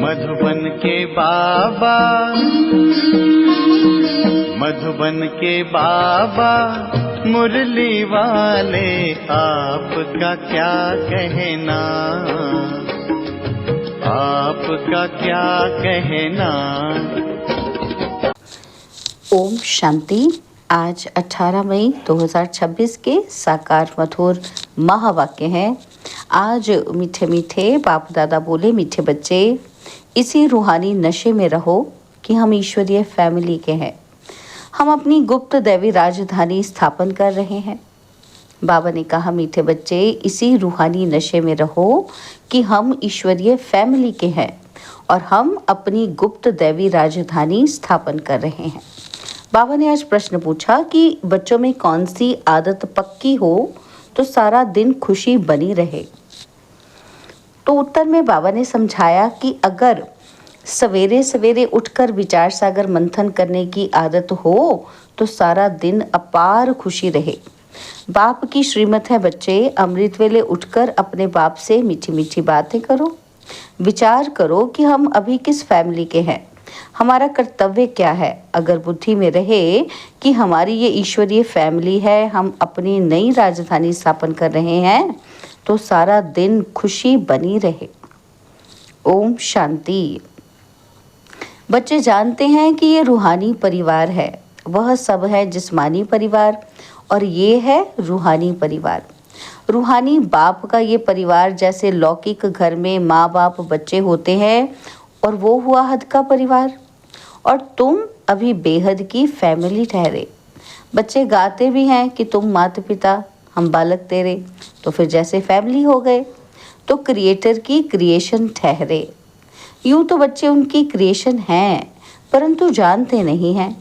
मधुबन के बाबा, मधुबन के बाबा मुरली वाले, आपका क्या कहना, आपका क्या कहना। ओम शांति। आज 18 मई 2026 के साकार मधुर महावाक्य हैं। आज मीठे मीठे बाप दादा बोले, मीठे बच्चे इसी रूहानी नशे में रहो कि हम ईश्वरीय फैमिली के हैं। हम अपनी गुप्त दैवी राजधानी स्थापन कर रहे हैं। बाबा ने कहा, मीठे बच्चे इसी रूहानी नशे में रहो कि हम ईश्वरीय फैमिली के हैं और हम अपनी गुप्त दैवी राजधानी स्थापन कर रहे हैं। बाबा ने आज प्रश्न पूछा कि बच्चों में कौन सी आदत पक्की हो तो सारा दिन खुशी बनी रहे। तो उत्तर में बाबा ने समझाया कि अगर सवेरे सवेरे उठकर विचार सागर मंथन करने की आदत हो तो सारा दिन अपार खुशी रहे। बाप की श्रीमत है बच्चे, अमृत वेले उठकर अपने बाप से मीठी मीठी बातें करो। विचार करो कि हम अभी किस फैमिली के हैं, हमारा कर्तव्य क्या है। अगर बुद्धि में रहे कि हमारी ये ईश्वरीय फैमिली है, हम अपनी नई राजधानी स्थापन कर रहे हैं, तो सारा दिन खुशी बनी रहे। ओम शांति। बच्चे जानते हैं कि ये रूहानी परिवार है, वह सब है जिस्मानी परिवार और ये है रूहानी परिवार। रूहानी बाप का ये परिवार जैसे लौकिक घर में माँ बाप बच्चे होते हैं और वो हुआ हद का परिवार, और तुम अभी बेहद की फैमिली ठहरे। बच्चे गाते भी हैं कि तुम माता पिता, हम बालक तेरे, तो फिर जैसे फैमिली हो गए, तो क्रिएटर की क्रिएशन ठहरे। यूं तो बच्चे उनकी क्रिएशन हैं, परंतु जानते नहीं हैं।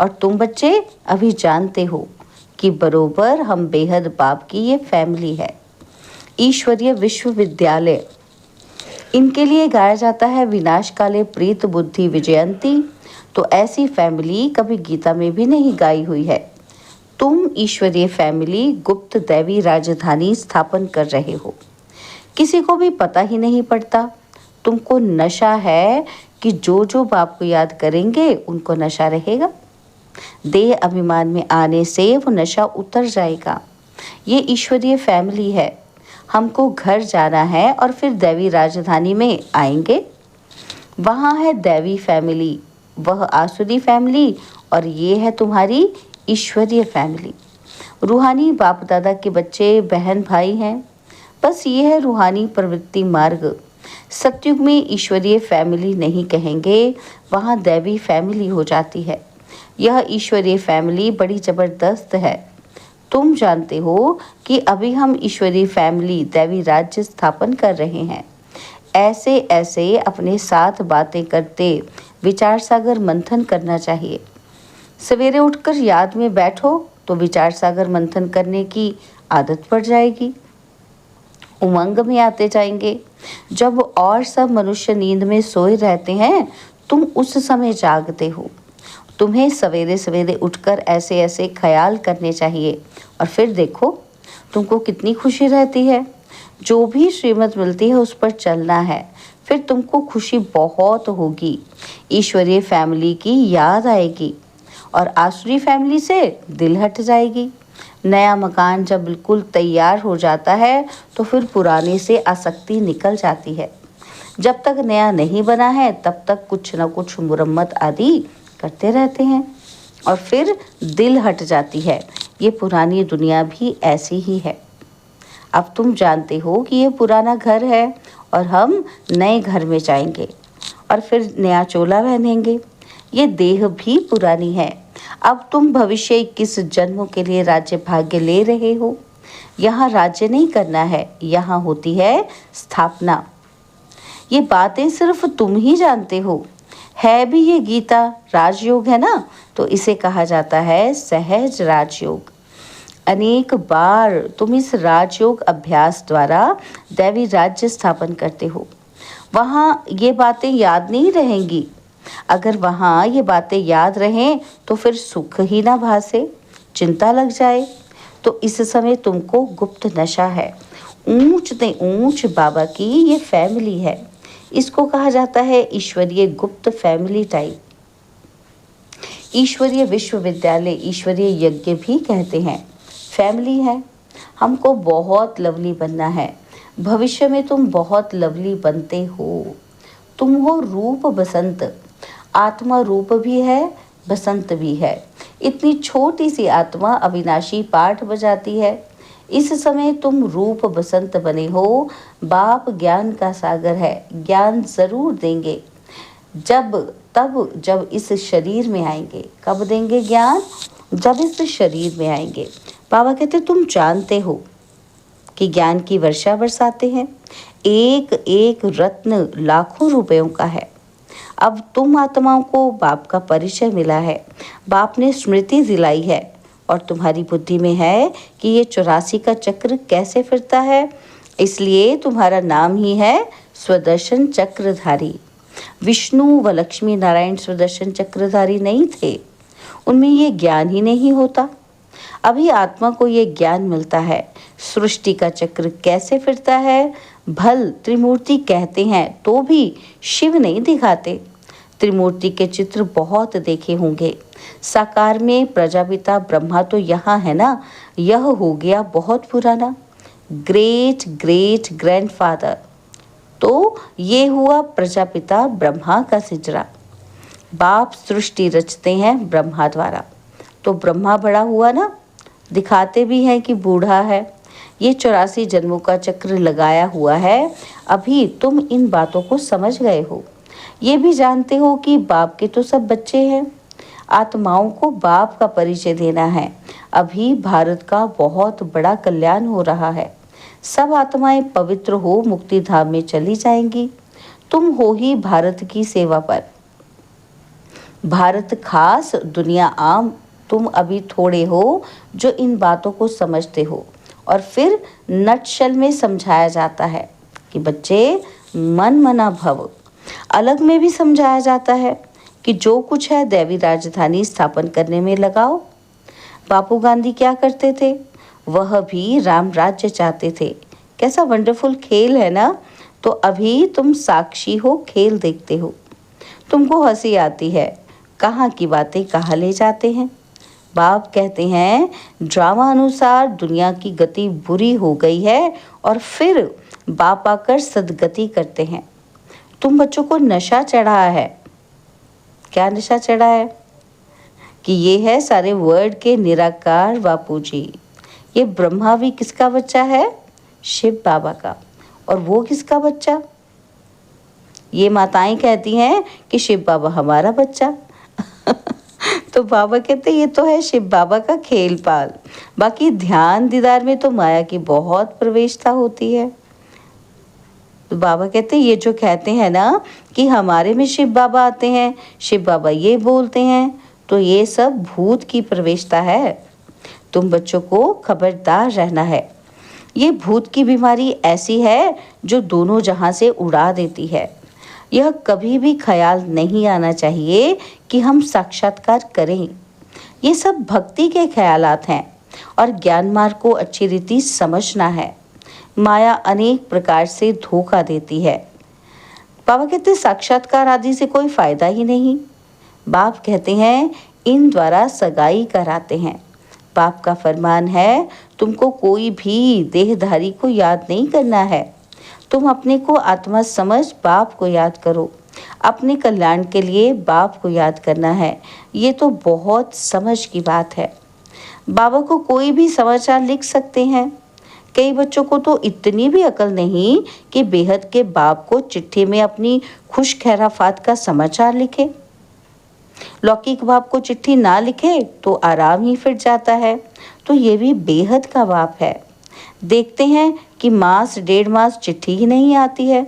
और तुम बच्चे अभी जानते हो कि बरोबर हम बेहद बाप की ये फैमिली है। ईश्वरीय विश्वविद्यालय, इनके लिए गाया जाता है विनाश काले प्रीत बुद्धि विजयंती। तो ऐसी फैमिली कभी गीता में भी नहीं गाई हुई है। तुम ईश्वरीय फैमिली गुप्त दैवी राजधानी स्थापन कर रहे हो। किसी को भी पता ही नहीं पड़ता। तुमको नशा है कि जो जो बाप को याद करेंगे उनको नशा रहेगा। देह अभिमान में आने से वो नशा उतर जाएगा। ये ईश्वरीय फैमिली है। हमको घर जाना है और फिर दैवी राजधानी में आएंगे। वहाँ है दैवी फैमिली, वह आसुरी फैमिली, और ये है तुम्हारी ईश्वरीय फैमिली। रूहानी बाप दादा के बच्चे बहन भाई हैं। बस ये है रूहानी प्रवृत्ति मार्ग। सतयुग में ईश्वरीय फैमिली नहीं कहेंगे, वहाँ दैवी फैमिली हो जाती है। यह ईश्वरीय फैमिली बड़ी ज़बरदस्त है। तुम जानते हो कि अभी हम ईश्वरीय फैमिली दैवी राज्य स्थापन कर रहे हैं। ऐसे ऐसे अपने साथ बातें करते विचार सागर मंथन करना चाहिए। सवेरे उठकर याद में बैठो तो विचार सागर मंथन करने की आदत पड़ जाएगी। उमंग में आते जाएंगे। जब और सब मनुष्य नींद में सोए रहते हैं, तुम उस समय जागते हो। तुम्हें सवेरे सवेरे उठकर ऐसे ऐसे ख्याल करने चाहिए और फिर देखो तुमको कितनी खुशी रहती है। जो भी श्रीमत मिलती है उस पर चलना है, फिर तुमको खुशी बहुत होगी। ईश्वरीय फैमिली की याद आएगी और आसुरी फैमिली से दिल हट जाएगी। नया मकान जब बिल्कुल तैयार हो जाता है तो फिर पुराने से आसक्ति निकल जाती है। जब तक नया नहीं बना है तब तक कुछ न कुछ मुरम्मत आदि करते रहते हैं और फिर दिल हट जाती है। ये पुरानी दुनिया भी ऐसी ही है। अब तुम जानते हो कि ये पुराना घर है और हम नए घर में जाएंगे और फिर नया चोला पहनेंगे। ये देह भी पुरानी है। अब तुम भविष्य 21 जन्मों के लिए राज्य भाग्य ले रहे हो। यहाँ राज्य नहीं करना है, यहाँ होती है स्थापना। ये बातें सिर्फ तुम ही जानते हो। है भी ये गीता राजयोग है ना, तो इसे कहा जाता है सहज राजयोग। अनेक बार तुम इस राजयोग अभ्यास द्वारा दैवी राज्य स्थापन करते हो। वहाँ ये बातें याद नहीं रहेंगी। अगर वहाँ ये बातें याद रहें तो फिर सुख ही ना भासे, चिंता लग जाए। तो इस समय तुमको गुप्त नशा है। ऊंच से ऊंच बाबा की ये फैमिली है। इसको कहा जाता है ईश्वरीय गुप्त फैमिली टाइप, ईश्वरीय विश्वविद्यालय, ईश्वरीय यज्ञ भी कहते हैं। फैमिली है, हमको बहुत लवली बनना है। भविष्य में तुम बहुत लवली बनते हो। तुम हो रूप बसंत, आत्मा रूप भी है, बसंत भी है। इतनी छोटी सी आत्मा अविनाशी पाठ बजाती है। इस समय तुम रूप बसंत बने हो। बाप ज्ञान का सागर है, ज्ञान जरूर देंगे जब इस शरीर में आएंगे। कब देंगे ज्ञान? जब इस शरीर में आएंगे। बाबा कहते तुम जानते हो कि ज्ञान की वर्षा बरसाते हैं। एक एक रत्न लाखों रुपयों का है। अब तुम आत्माओं को बाप का परिचय मिला है, बाप ने स्मृति दिलाई है और तुम्हारी बुद्धि में है कि ये 84 का चक्र कैसे फिरता है। इसलिए तुम्हारा नाम ही है स्वदर्शन चक्रधारी। विष्णु व लक्ष्मी नारायण स्वदर्शन चक्रधारी नहीं थे, उनमें ये ज्ञान ही नहीं होता। अभी आत्मा को ये ज्ञान मिलता है सृष्टि का चक्र कैसे फिरता है। भल त्रिमूर्ति कहते हैं तो भी शिव नहीं दिखाते। त्रिमूर्ति के चित्र बहुत देखे होंगे। साकार में प्रजापिता ब्रह्मा तो यहाँ है ना, यह हो गया बहुत पुराना। ग्रेट ग्रेट ग्रैंडफादर, तो ये हुआ प्रजापिता ब्रह्मा का सिजरा। बाप सृष्टि रचते हैं ब्रह्मा द्वारा, तो ब्रह्मा बड़ा हुआ ना, दिखाते भी हैं कि बूढ़ा है। ये 84 जन्मों का चक्र लगाया हुआ है। अभी तुम इन बातों को समझ गए हो। ये भी जानते हो कि बाप के तो सब बच्चे हैं। आत्माओं को बाप का परिचय देना है। अभी भारत का बहुत बड़ा कल्याण हो रहा है। सब आत्माएं पवित्र हो मुक्ति धाम में चली जाएंगी। तुम हो ही भारत की सेवा पर। भारत खास, दुनिया आम। तुम अभी थोड़े हो जो इन बातों को समझते हो। और फिर नटशल में समझाया जाता है कि बच्चे मन मना भव। अलग में भी समझाया जाता है कि जो कुछ है दैवी राजधानी स्थापन करने में लगाओ। बापू गांधी क्या करते थे? वह भी राम राज्य चाहते थे। कैसा वंडरफुल खेल है ना। तो अभी तुम साक्षी हो, खेल देखते हो। तुमको हंसी आती है, कहाँ की बातें कहाँ ले जाते हैं। बाप कहते हैं ड्रामा अनुसार दुनिया की गति बुरी हो गई है और फिर बाप आकर सदगति करते हैं। तुम बच्चों को नशा चढ़ा है। क्या नशा चढ़ा है? कि ये है सारे वर्ड के निराकार बापू जी। ये ब्रह्मा भी किसका बच्चा है? शिव बाबा का। और वो किसका बच्चा? ये माताएं कहती हैं कि शिव बाबा हमारा बच्चा। तो बाबा कहते ये तो है शिव बाबा का खेल पाल। बाकी ध्यान दीदार में तो माया की बहुत प्रवेशता होती है। तो बाबा कहते ये जो कहते हैं ना कि हमारे में शिव बाबा आते हैं, शिव बाबा ये बोलते हैं, तो ये सब भूत की प्रवेशता है। तुम बच्चों को खबरदार रहना है। ये भूत की बीमारी ऐसी है जो दोनों जहां से उड़ा देती है। यह कभी भी ख्याल नहीं आना चाहिए कि हम साक्षात्कार करें। ये सब भक्ति के ख्यालात हैं और ज्ञान मार्ग को अच्छी रीति समझना है। माया अनेक प्रकार से धोखा देती है। बाबा कहते साक्षात्कार आदि से कोई फायदा ही नहीं। बाप कहते हैं इन द्वारा सगाई कराते हैं। बाप का फरमान है तुमको कोई भी देहधारी को याद नहीं करना है। तुम अपने को आत्मा समझ बाप को याद करो। अपने कल्याण के लिए बाप को याद करना है। ये तो बहुत समझ की बात है। बाबा को कोई भी समाचार लिख सकते हैं। कई बच्चों को तो इतनी भी अकल नहीं कि बेहद के बाप को चिट्ठी में अपनी खुश खैराफात का समाचार लिखे। लौकिक बाप को चिट्ठी ना लिखे तो आराम ही फिर जाता है। तो ये भी बेहद का बाप है। देखते हैं कि मास 1.5 मास चिट्ठी ही नहीं आती है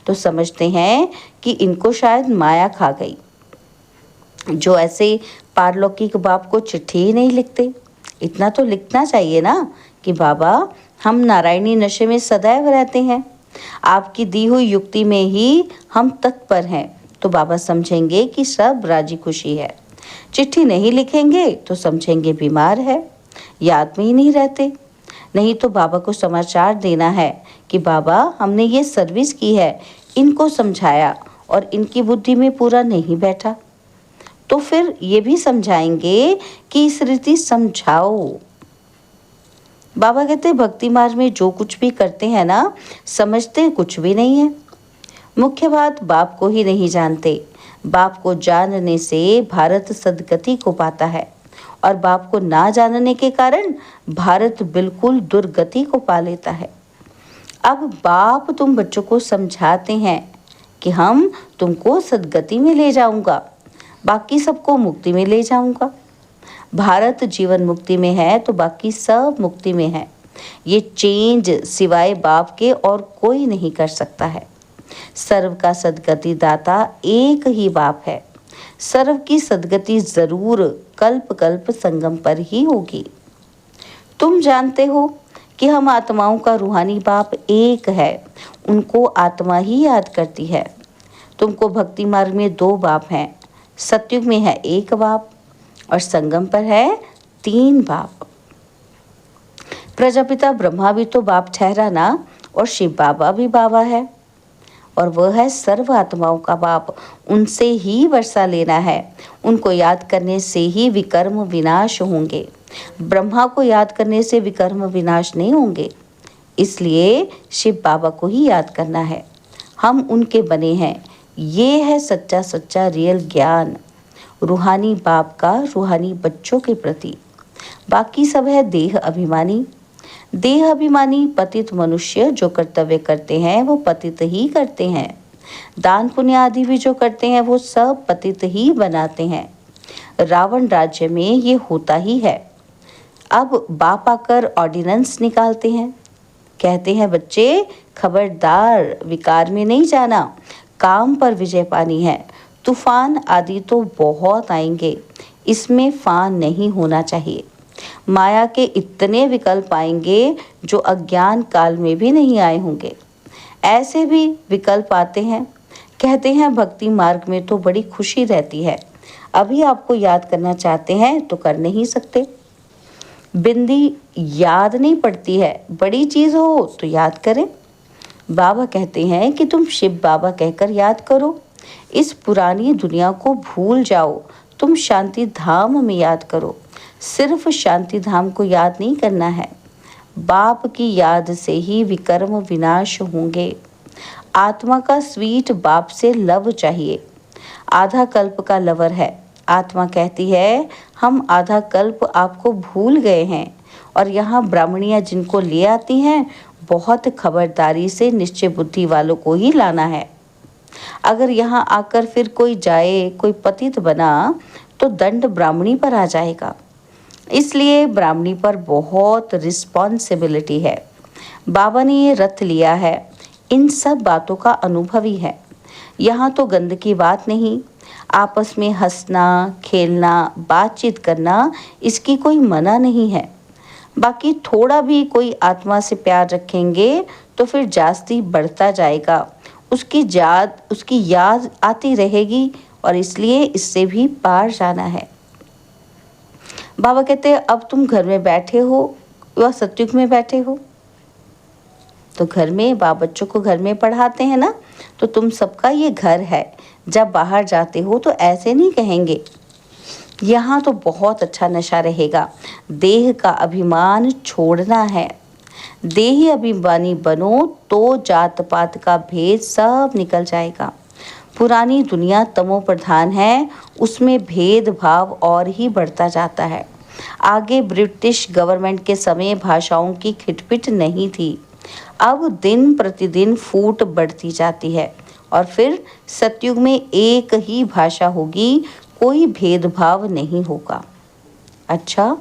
तो समझते हैं कि इनको शायद माया खा गई। जो ऐसे पारलौकिक बाप को चिट्ठी ही नहीं लिखते। इतना तो लिखना चाहिए ना कि बाबा हम नारायणी नशे में सदैव रहते हैं। आपकी दी हुई युक्ति में ही हम तत्पर हैं। तो बाबा समझेंगे कि सब राजी खुशी है। चिट्ठी नहीं लिखेंगे तो समझेंगे बीमार है, याद में ही नहीं रहते। नहीं तो बाबा को समाचार देना है कि बाबा हमने ये सर्विस की है, इनको समझाया और इनकी बुद्धि में पूरा नहीं बैठा, तो फिर ये भी समझाएंगे कि इस रीति समझाओ। बाबा कहते भक्ति मार्ग में जो कुछ भी करते हैं ना, समझते कुछ भी नहीं है। मुख्य बात बाप को ही नहीं जानते। बाप को जानने से भारत सदगति को पाता है और बाप को ना जानने के कारण भारत बिल्कुल दुर्गति को पा लेता है। अब बाप तुम बच्चों को समझाते हैं कि हम तुमको सदगति में ले जाऊंगा, बाकी सबको मुक्ति में ले जाऊंगा। भारत जीवन मुक्ति में है तो बाकी सब मुक्ति में है। ये चेंज सिवाय बाप के और कोई नहीं कर सकता है। सर्व का सदगति दाता एक ही बाप है। सर्व की सदगति जरूर कल्प कल्प संगम पर ही होगी। तुम जानते हो कि हम आत्माओं का रूहानी बाप एक है, उनको आत्मा ही याद करती है। तुमको भक्ति मार्ग में दो बाप हैं, सतयुग में है एक बाप और संगम पर है तीन बाप। प्रजापिता ब्रह्मा भी तो बाप ठहरा ना, और शिव बाबा भी बाबा है, और वह है सर्व आत्माओं का बाप। उनसे ही वर्षा लेना है। उनको याद करने से ही विकर्म विनाश होंगे। ब्रह्मा को याद करने से विकर्म विनाश नहीं होंगे। इसलिए शिव बाबा को ही याद करना है। हम उनके बने हैं। ये है सच्चा सच्चा रियल ज्ञान, रूहानी बाप का रूहानी बच्चों के प्रति। बाकी सब है देह अभिमानी। देह अभिमानी पतित मनुष्य जो कर्तव्य करते हैं वो पतित ही करते हैं। दान पुण्य आदि भी जो करते हैं वो सब पतित ही बनाते हैं। रावण राज्य में ये होता ही है। अब बाप आकर ऑर्डिनेंस निकालते हैं, कहते हैं बच्चे खबरदार, विकार में नहीं जाना, काम पर विजय पानी है। तूफान आदि तो बहुत आएंगे, इसमें फान नहीं होना चाहिए। माया के इतने विकल्प आएंगे जो अज्ञान काल में भी नहीं आए होंगे। ऐसे भी विकल्प आते हैं। कहते हैं भक्ति मार्ग में तो बड़ी खुशी रहती है, अभी आपको याद करना चाहते हैं तो कर नहीं सकते। बिंदी याद नहीं पड़ती है, बड़ी चीज़ हो तो याद करें। बाबा कहते हैं कि तुम शिव बाबा कहकर याद करो। इस पुरानी दुनिया को भूल जाओ, तुम शांति धाम में याद करो। सिर्फ शांति धाम को याद नहीं करना है, बाप की याद से ही विकर्म विनाश होंगे। आत्मा का स्वीट बाप से लव चाहिए। आधा कल्प का लवर है। आत्मा कहती है हम आधा कल्प आपको भूल गए हैं, और यहाँ ब्राह्मणियाँ जिनको ले आती हैं बहुत खबरदारी से निश्चय बुद्धि वालों को ही लाना है। अगर यहाँ आकर फिर कोई जाए, कोई पतित बना, तो दंड ब्राह्मणी पर आ जाएगा। इसलिए ब्राह्मणी पर बहुत रिस्पॉन्सिबिलिटी है। बाबा ने ये रथ लिया है, इन सब बातों का अनुभवी है। यहाँ तो गंद की बात नहीं, आपस में हंसना खेलना बातचीत करना इसकी कोई मना नहीं है। बाकी थोड़ा भी कोई आत्मा से प्यार रखेंगे तो फिर जास्ती बढ़ता जाएगा, उसकी याद आती रहेगी, और इसलिए इससे भी पार जाना है। बाबा कहते हैं अब तुम घर में बैठे हो या सतयुग में बैठे हो, तो घर में बाप बच्चों को घर में पढ़ाते हैं ना, तो तुम सबका ये घर है। जब बाहर जाते हो तो ऐसे नहीं कहेंगे, यहाँ तो बहुत अच्छा नशा रहेगा। देह का अभिमान छोड़ना है। देही अभिमानी बनो तो जात पात का भेद सब निकल जाएगा। पुरानी दुनिया तमो प्रधान है, उसमें भेदभाव और ही बढ़ता जाता है। आगे ब्रिटिश गवर्नमेंट के समय भाषाओं की खिटपिट नहीं थी, अब दिन प्रतिदिन फूट बढ़ती जाती है, और फिर सतयुग में एक ही भाषा होगी, कोई भेदभाव नहीं होगा। अच्छा,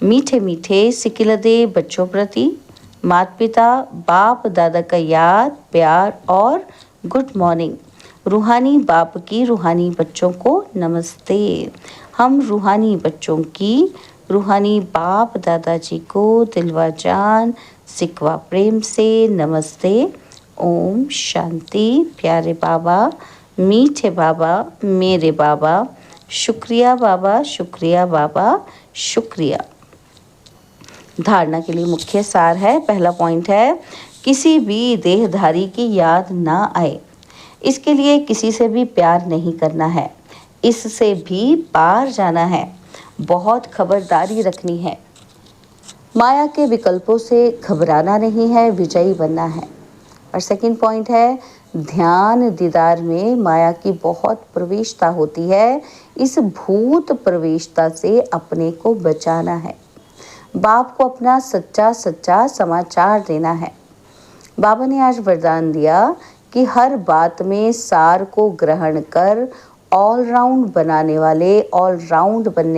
मीठे मीठे सिकिलदे बच्चों प्रति माता पिता बाप दादा का याद प्यार और गुड मॉर्निंग। रूहानी बाप की रूहानी बच्चों को नमस्ते। हम रूहानी बच्चों की रूहानी बाप दादाजी को दिलवा जान सिकवा प्रेम से नमस्ते। ओम शांति। प्यारे बाबा, मीठे बाबा, मेरे बाबा, शुक्रिया बाबा, शुक्रिया बाबा, शुक्रिया। धारणा के लिए मुख्य सार है, पहला पॉइंट है किसी भी देहधारी की याद ना आए। इसके लिए किसी से भी प्यार नहीं करना है, इससे भी पार जाना है, बहुत खबरदारी रखनी है। माया के विकल्पों से घबराना नहीं है, विजयी बनना है। और सेकंड पॉइंट है, ध्यान दीदार में माया की बहुत प्रवेशता होती है, इस भूत प्रवेशता से अपने को बचाना है। बाप को अपना सच्चा सच्चा समाचार देना है। बाबा ने आज वरदान दिया कि हर बात में सार को ग्रहण कर ऑलराउंड बनने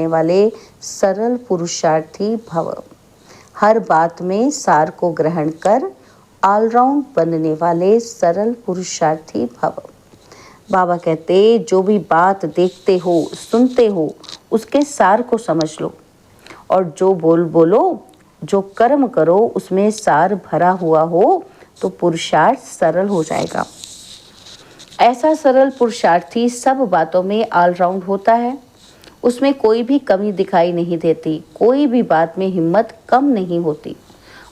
वाले सरल पुरुषार्थी भव। हर बात में सार को ग्रहण कर ऑलराउंड बनने वाले सरल पुरुषार्थी भव। बाबा कहते, जो भी बात देखते हो सुनते हो उसके सार को समझ लो, और जो बोलो, जो कर्म करो उसमें सार भरा हुआ हो तो पुरुषार्थ सरल हो जाएगा। ऐसा सरल पुरुषार्थी सब बातों में ऑलराउंड होता है, उसमें कोई भी कमी दिखाई नहीं देती, कोई भी बात में हिम्मत कम नहीं होती,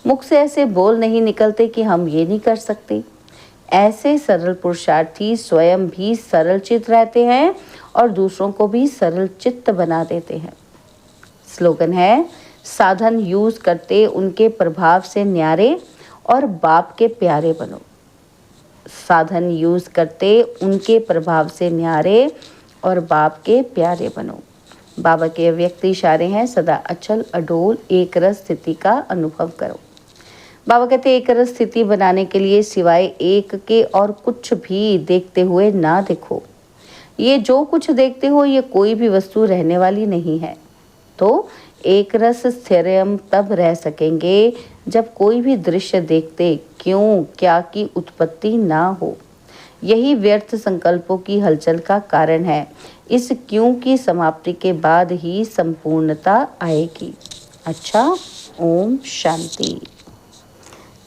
मुख से ऐसे बोल नहीं निकलते कि हम ये नहीं कर सकते। ऐसे सरल पुरुषार्थी स्वयं भी सरल चित्त रहते हैं और दूसरों को भी सरल चित्त बना देते हैं। स्लोगन है, साधन यूज करते उनके प्रभाव से न्यारे और बाप के प्यारे बनो। साधन यूज करते उनके प्रभाव से न्यारे और बाप के प्यारे बनो। बाबा के व्यक्ति इशारे हैं, सदा अचल अडोल एक रस स्थिति का अनुभव करो। बाबा कहते, एक रस स्थिति बनाने के लिए सिवाय एक के और कुछ भी देखते हुए ना देखो। ये जो कुछ देखते हो ये कोई भी वस्तु रहने वाली नहीं है। तो एक रस स्थिरम तब रह सकेंगे जब कोई भी दृश्य देखते क्यों क्या की उत्पत्ति ना हो। यही व्यर्थ संकल्पों की हलचल का कारण है। इस क्यों की समाप्ति के बाद ही संपूर्णता आएगी। अच्छा, ओम शांति।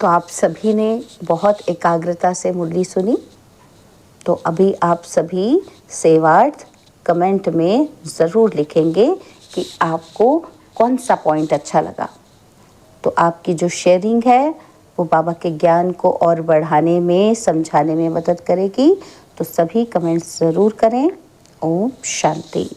तो आप सभी ने बहुत एकाग्रता से मुरली सुनी। तो अभी आप सभी सेवार्थ कमेंट में ज़रूर लिखेंगे कि आपको कौन सा पॉइंट अच्छा लगा। तो आपकी जो शेयरिंग है वो बाबा के ज्ञान को और बढ़ाने में, समझाने में मदद करेगी। तो सभी कमेंट्स ज़रूर करें। ओम शांति।